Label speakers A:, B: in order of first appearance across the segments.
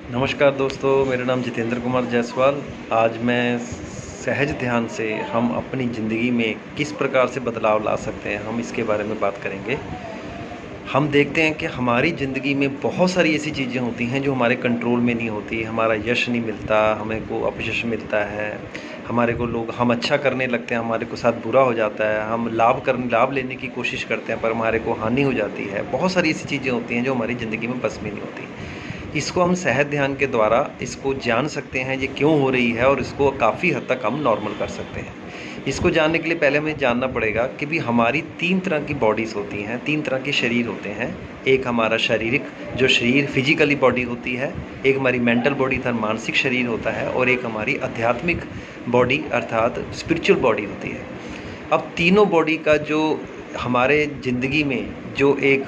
A: नमस्कार दोस्तों, मेरा नाम जितेंद्र कुमार जायसवाल। आज मैं सहज ध्यान से हम अपनी ज़िंदगी में किस प्रकार से बदलाव ला सकते हैं, हम इसके बारे में बात करेंगे। हम देखते हैं कि हमारी ज़िंदगी में बहुत सारी ऐसी चीज़ें होती हैं जो हमारे कंट्रोल में नहीं होती। हमारा यश नहीं मिलता, हमें को अपयश मिलता है, हमारे को लोग हम अच्छा करने लगते हैं, हमारे को साथ बुरा हो जाता है। हम लाभ लेने की कोशिश करते हैं पर हमारे को हानि हो जाती है। बहुत सारी ऐसी चीज़ें होती हैं जो हमारी ज़िंदगी में बस में नहीं होती। इसको हम सहज ध्यान के द्वारा इसको जान सकते हैं ये क्यों हो रही है, और इसको काफ़ी हद तक हम नॉर्मल कर सकते हैं। इसको जानने के लिए पहले हमें जानना पड़ेगा कि भी हमारी 3 तरह की बॉडीज़ होती हैं, 3 तरह के शरीर होते हैं। एक हमारा शारीरिक जो शरीर फिजिकली बॉडी होती है, एक हमारी मेंटल बॉडी अर्थात मानसिक शरीर होता है, और एक हमारी आध्यात्मिक बॉडी अर्थात स्पिरिचुअल बॉडी होती है। अब तीनों बॉडी का जो हमारे ज़िंदगी में जो एक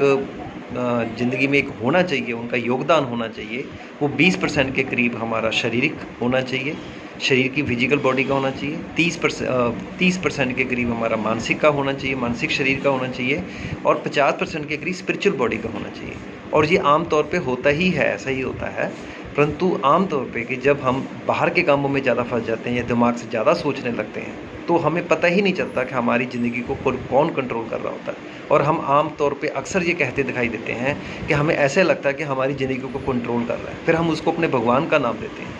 A: ज़िंदगी में एक होना चाहिए, उनका योगदान होना चाहिए, वो 20% के करीब हमारा शारीरिक होना चाहिए, शरीर की फिजिकल बॉडी का होना चाहिए। 30% के करीब हमारा मानसिक का होना चाहिए, मानसिक शरीर का होना चाहिए, और 50% के करीब स्पिरिचुअल बॉडी का होना चाहिए। और ये आम तौर पे होता ही है, ऐसा ही होता है। परंतु आम तौर पे कि जब हम बाहर के कामों में ज़्यादा फंस जाते हैं या दिमाग से ज़्यादा सोचने लगते हैं, तो हमें पता ही नहीं चलता कि हमारी ज़िंदगी को कौन कंट्रोल कर रहा होता है। और हम आम तौर पे अक्सर ये कहते दिखाई देते हैं कि हमें ऐसे लगता है कि हमारी ज़िंदगी को कंट्रोल कर रहा है, फिर हम उसको अपने भगवान का नाम देते हैं।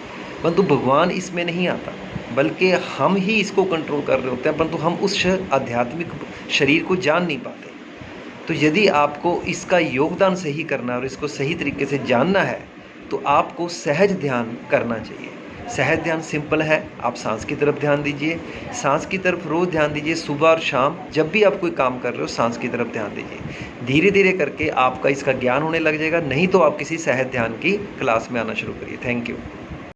A: परंतु भगवान इसमें नहीं आता, बल्कि हम ही इसको कंट्रोल कर रहे होते हैं, परंतु हम उस आध्यात्मिक शरीर को जान नहीं पाते। तो यदि आपको इसका योगदान सही करना है और इसको सही तरीके से जानना है, तो आपको सहज ध्यान करना चाहिए। सहज ध्यान सिंपल है, आप सांस की तरफ ध्यान दीजिए। सांस की तरफ रोज़ ध्यान दीजिए, सुबह और शाम जब भी आप कोई काम कर रहे हो सांस की तरफ ध्यान दीजिए। धीरे धीरे करके आपका इसका ज्ञान होने लग जाएगा। नहीं तो आप किसी सहज ध्यान की क्लास में आना शुरू करिए। Thank you.